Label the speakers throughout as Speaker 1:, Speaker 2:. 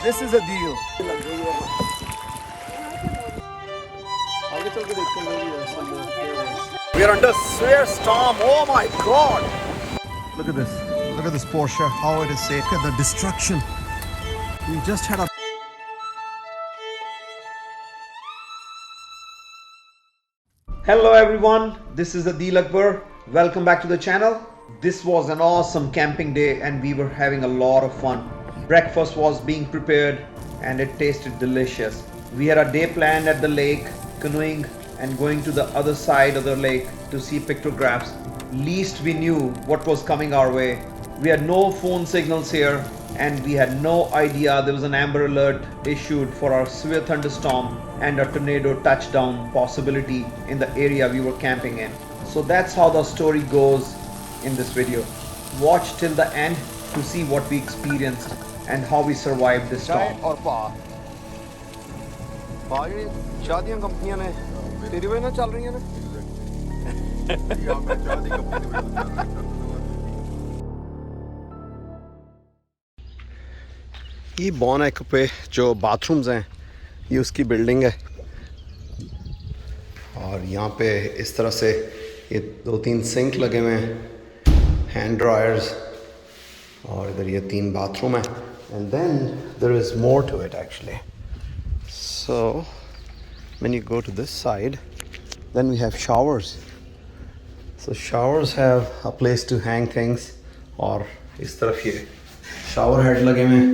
Speaker 1: This is a deal. We are under severe storm. Oh my God! Look at this. Look at this Porsche. How it is safe. Look at the destruction. We just had a. Hello everyone. This is Adil Akbar. Welcome back to the channel. This was an awesome camping day and we were having a lot of fun. Breakfast was being prepared and it tasted delicious. We had a day planned at the lake, canoeing and going to the other side of the lake to see pictographs. Least we knew what was coming our way. We had no phone signals here and we had no idea there was an amber alert issued for our severe thunderstorm and a tornado touchdown possibility in the area we were camping in. So that's how the story goes in this video. Watch till the end to see what we experienced and how we survived this storm.
Speaker 2: शादियां कंपनियां ने तेरी वजह चल रही हैं ना ये बॉनेक पे जो बाथरूम्स हैं ये उसकी बिल्डिंग है और यहाँ पे इस तरह से ये 2-3 सिंक लगे हुए हैं हैंड ड्रायर्स और इधर ये 3 बाथरूम है and then there is more to it actually So when you go to this side, then we have showers. So showers have a place to hang things. और इस तरफ ये shower head लगे हुए हैं.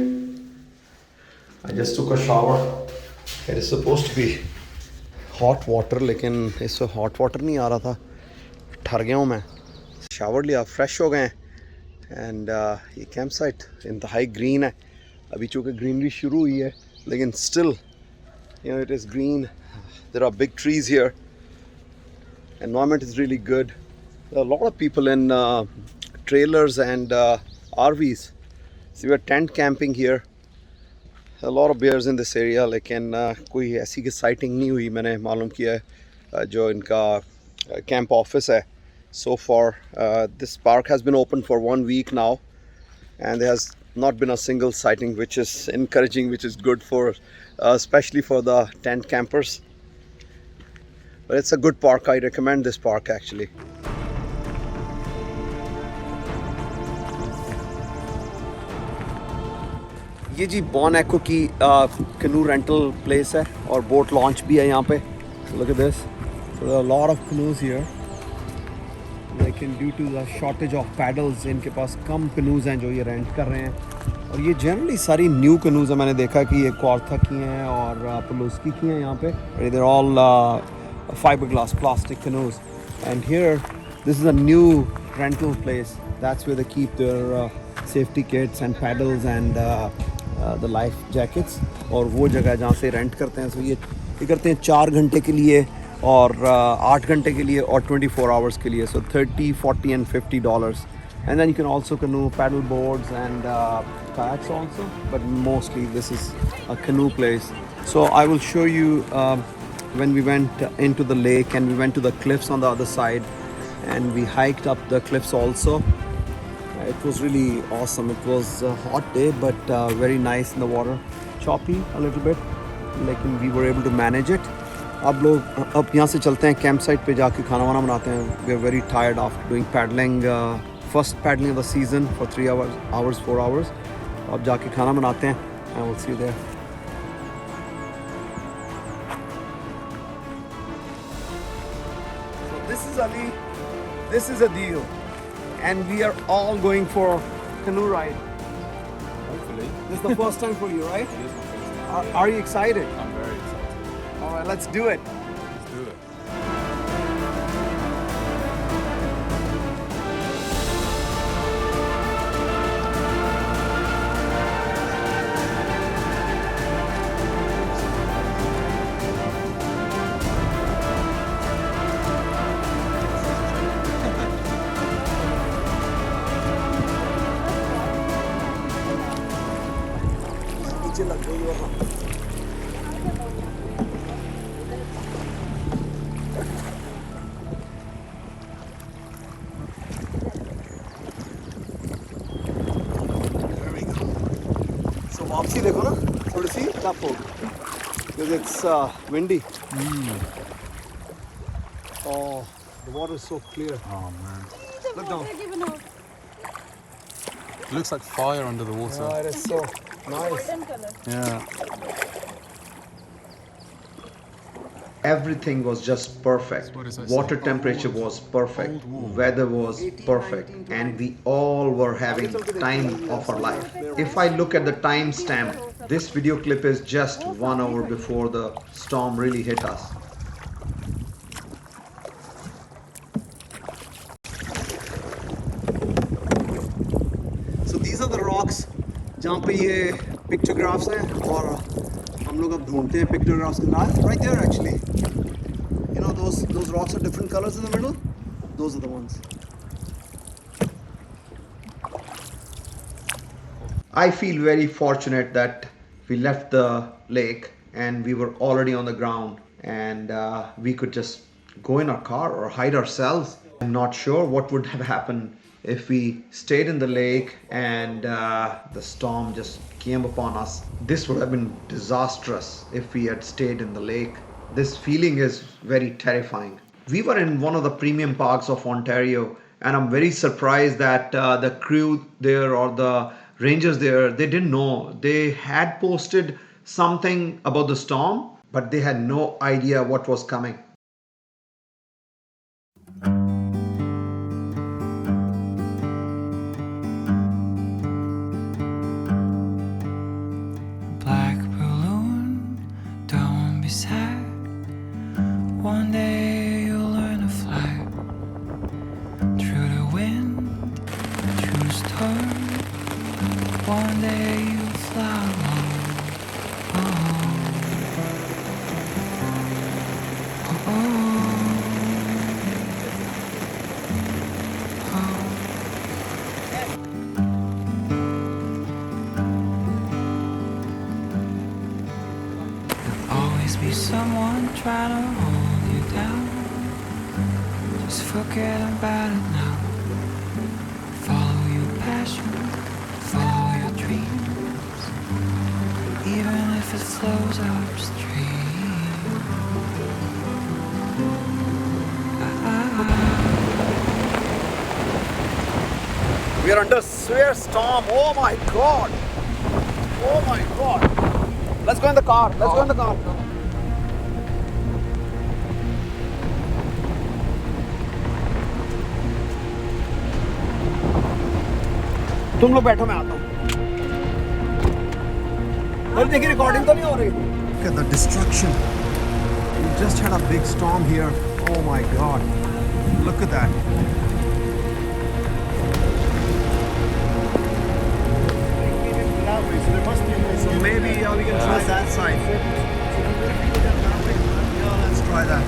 Speaker 2: I just took a shower. It is supposed to be hot water, लेकिन इसमें hot water नहीं आ रहा था. ठर गया हूँ मैं. Shower लिया, fresh हो गए हैं. And ये campsite इंतहाई green है. अभी चूँकि greenery शुरू हुई है, लेकिन still you know it is green. There are big trees here. Environment is really good. There are a lot of people in trailers and RVs. So we are tent camping here. A lot of bears in this area. लेकिन कोई ऐसी की sighting नहीं हुई मैंने मालूम किया है जो इनका camp office है. So far this park has been open for 1 week now and there has not been a single sighting, which is encouraging, which is good for especially for the tent campers. But it's a good park. I recommend this park actually. ये जी बॉन एको की canoe rental place है और boat launch भी है यहाँ पे. Look at this. So there are a lot of canoes here. लेकिन due to the shortage of paddles इनके पास कम कनूज़ हैं जो ये रेंट कर रहे हैं और ये जनरली सारी न्यू कनूज़ हैं. मैंने देखा कि ये कॉर्था की हैं और पलोस्की की हैं यहाँ पे. They're all fibre glass plastic canoes and here this is a new rental place. That's where they keep their safety kits and paddles and the life jackets. और वो जगह जहाँ से रेंट करते हैं. सो ये करते हैं 4 घंटे के लिए और 8 घंटे के लिए और 24 आवर्स के लिए. सो 30, 40 and $50. And then you can also canoe, paddle boards and kayaks also, but mostly this is a canoe place. So I will show you when we went into the lake and we went to the cliffs on the other side and we hiked up the cliffs also. It was really awesome. It was a hot day but very nice in the water. Choppy a little bit, लेकिन we were able to manage it. अब लोग अब यहाँ से चलते हैं camp site पे जाके खाना वाना बनाते हैं. We are very tired after doing paddling first paddling of the season for 3 hours 4 hours. अब जाके खाना बनाते हैं. I will see you there. This is Ali. This is Adil. And we are all going for canoe ride.
Speaker 3: Hopefully.
Speaker 2: This is the first time for you, right?
Speaker 3: It is my first time.
Speaker 2: Are you excited?
Speaker 3: I'm very excited.
Speaker 2: All right, let's do it.
Speaker 3: Let's do it.
Speaker 2: वापसी सी देखो ना, थोड़ी सी tough हो, because it's windy. Oh, the water is so clear.
Speaker 3: Oh man.
Speaker 2: Look down.
Speaker 3: It looks like fire under the water.
Speaker 2: Yeah, it is so nice.
Speaker 3: Yeah.
Speaker 1: Everything was just perfect.
Speaker 3: What does that
Speaker 1: Water
Speaker 3: say?
Speaker 1: temperature
Speaker 3: Old,
Speaker 1: was perfect.
Speaker 3: old warm.
Speaker 1: Weather was perfect. And we all were having time of our life. If I look at the timestamp, this video clip is just 1 hour before the storm really hit us.
Speaker 2: So these are the rocks जहाँ पे ये pictographs हैं और हम लोग अब ढूंढते हैं pictographs के right there actually. You know those rocks are different colors in the middle. Those are the ones.
Speaker 1: I feel very fortunate that we left the lake and we were already on the ground and we could just go in our car or hide ourselves. I'm not sure what would have happened if we stayed in the lake and the storm just came upon us. This would have been disastrous if we had stayed in the lake. This feeling is very terrifying. We were in one of the premium parks of Ontario, and I'm very surprised that the crew there or the rangers there, they didn't know. They had posted something about the storm, but they had no idea what was coming.
Speaker 4: Black balloon, don't be sad. One day you'll learn to fly through the wind, through the storm. One day you'll fly alone. Oh, always be someone trying to hold you down. Just forget about it now. Follow your passion, follow your dreams, even if it flows upstream.
Speaker 2: We are under severe storm. Oh my god. Oh my god. Let's go in the car. Let's go in the car. तुम लोग बैठो मैं आता हूँ अरे देखिए recording तो नहीं हो रही Look at the destruction. We just had a big storm here. Oh my god. Look at that. So maybe we can try that side. Yeah, let's try that.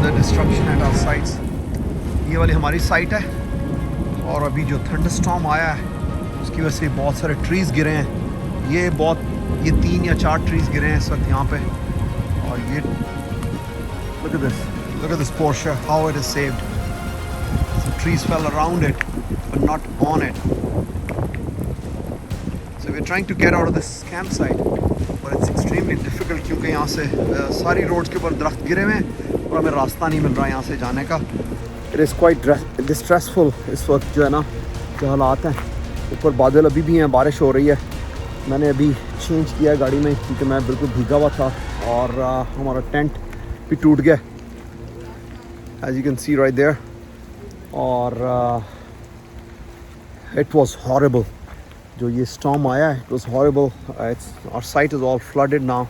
Speaker 2: The destruction at our sites. ये वाली हमारी site है और अभी जो thunderstorm आया है उसकी वजह से बहुत सारे ट्रीज़ गिरे हैं. ये 3 या 4 ट्रीज़ गिरे हैं इस वक्त यहाँ पे. और ये look at this Porsche, how it is saved. Some trees fell around it but not on it. So we're trying to get out of this campsite but it's extremely difficult क्योंकि यहाँ से सारी रोड्स के ऊपर दरख्त गिरे हुए हैं और हमें रास्ता नहीं मिल रहा है यहाँ से जाने का. इट इज़ क्वाइट डिस्ट्रेसफुल इस वक्त जो है ना जो हालात हैं. ऊपर बादल अभी भी हैं, बारिश हो रही है. मैंने अभी चेंज किया गाड़ी में क्योंकि मैं बिल्कुल भीगा हुआ था और हमारा टेंट भी टूट गया as you can see right there. और इट वाज हॉरिबल. जो ये स्टॉर्म आया है it was horrible. Our site is all flooded now.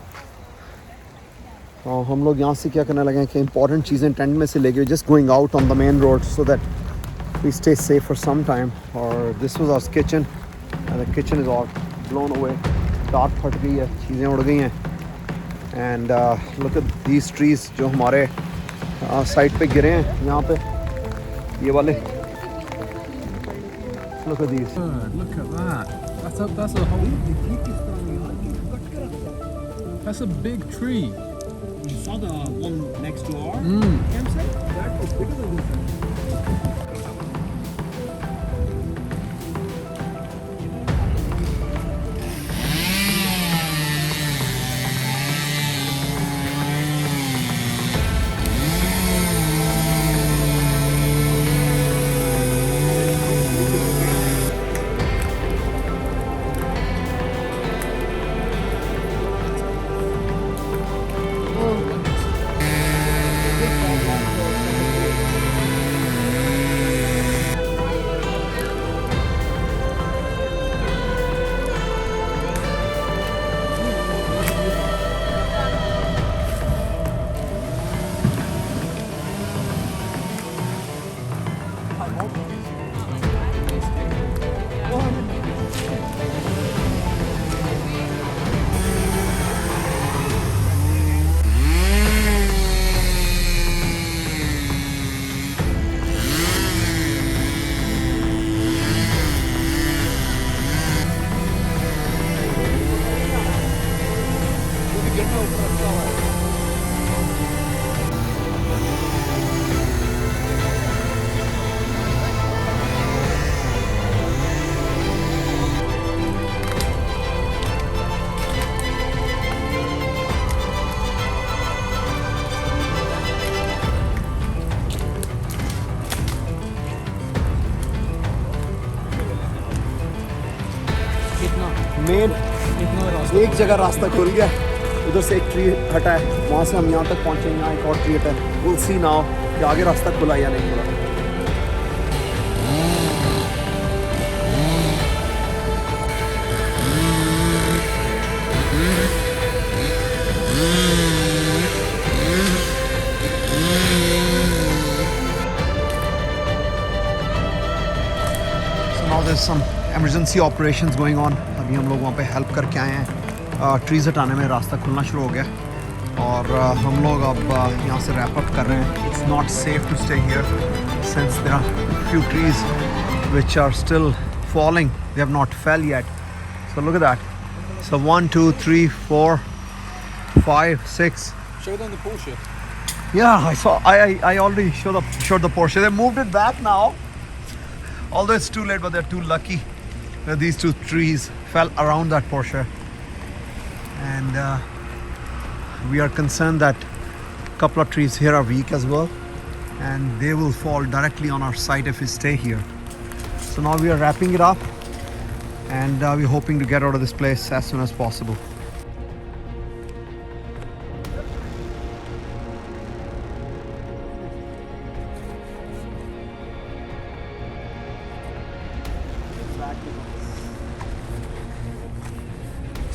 Speaker 1: और हम लोग यहाँ से क्या करने लगे हैं कि इंपॉर्टेंट चीज़ें टेंट में से लेके just going out on the main road so that we stay safe for some time. और this was our kitchen and the kitchen is all blown away. टाट फट गई है, चीज़ें उड़ गई हैं. And look at these trees जो हमारे साइड पे गिरे हैं यहाँ पे, ये वाले. Look at these.
Speaker 3: Look at that. That's a whole. That's a big tree.
Speaker 1: You saw the one next to our campsite? That was bigger than this one. Main एक जगह रास्ता खुल गया, उधर से एक ट्री हटा है, वहाँ से हम यहाँ तक पहुँचे. यहाँ एक और ट्री हटा है. विल सी नाउ कि आगे रास्ता खुला या नहीं खुला. So now there's some emergency operations going on. अभी हम लोग वहाँ पे हेल्प करके आए हैं. ट्रीज़ हटाने में रास्ता खुलना शुरू हो गया और हम लोग अब यहाँ से रैप अप कर रहे हैं. It's not safe to stay here since there are few trees which are still falling. They have not fell yet. So look at that. So 1, 2, 3, 4, 5, 6.
Speaker 3: Show them the Porsche.
Speaker 1: Yeah, I saw. I already showed the Porsche. They moved it back now. Although it's too late, but they're too lucky that these two trees fell around that Porsche. And we are concerned that a couple of trees here are weak as well, and they will fall directly on our site if we stay here. So now we are wrapping it up, and we're hoping to get out of this place as soon as possible.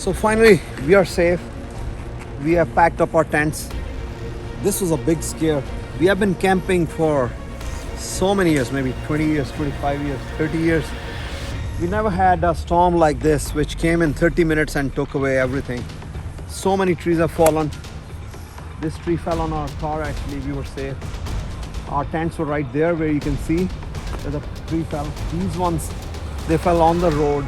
Speaker 1: So finally we are safe. We have packed up our tents. This was a big scare. We have been camping for so many years, maybe 20 years, 25 years, 30 years. We never had a storm like this which came in 30 minutes and took away everything. So many trees have fallen. This tree fell on our car actually. We were safe. Our tents were right there where you can see where the tree fell. These ones, they fell on the road.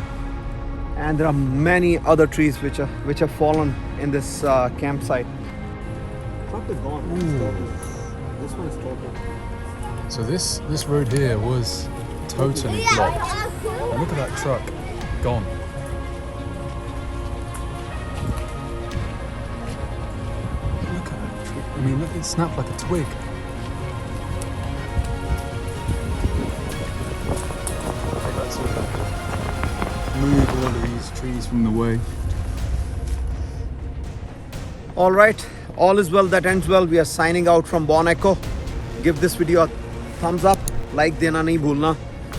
Speaker 1: And there are many other trees which have fallen in this campsite. Truck is gone. This one is total.
Speaker 3: So this road here was totally blocked. And look at that truck, gone. Look at that. I mean, look, it snapped like a twig. Move all of these trees from the way.
Speaker 1: All right, all is well that ends well. We are signing out from Bon Echo. Give this video a thumbs up, like देना नहीं भूलना,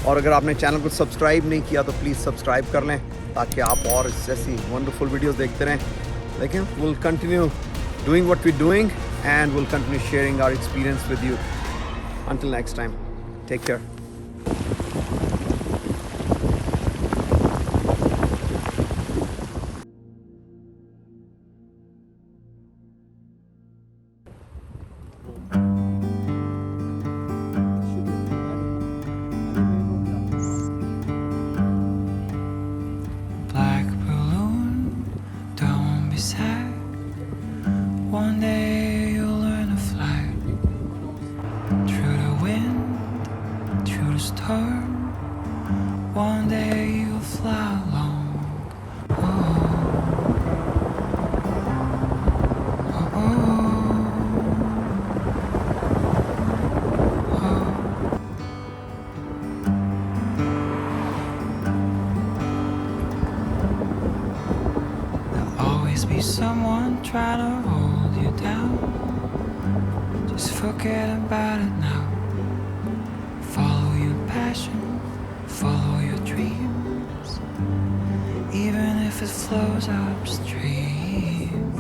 Speaker 1: और अगर आपने channel को subscribe नहीं किया तो प्लीज़ सब्सक्राइब कर लें ताकि आप और इस जैसी वंडरफुल वीडियोस देखते रहें. लेकिन we'll continue doing what we're doing, and we'll continue sharing our experience with you. Until next time, take care.
Speaker 4: Black balloon, don't be sad. One day you'll learn to fly. Through the wind, through the storm. One day you'll fly alone. Always be someone trying to hold you down. Just forget about it now. Follow your passion, follow your dreams, even if it flows upstream.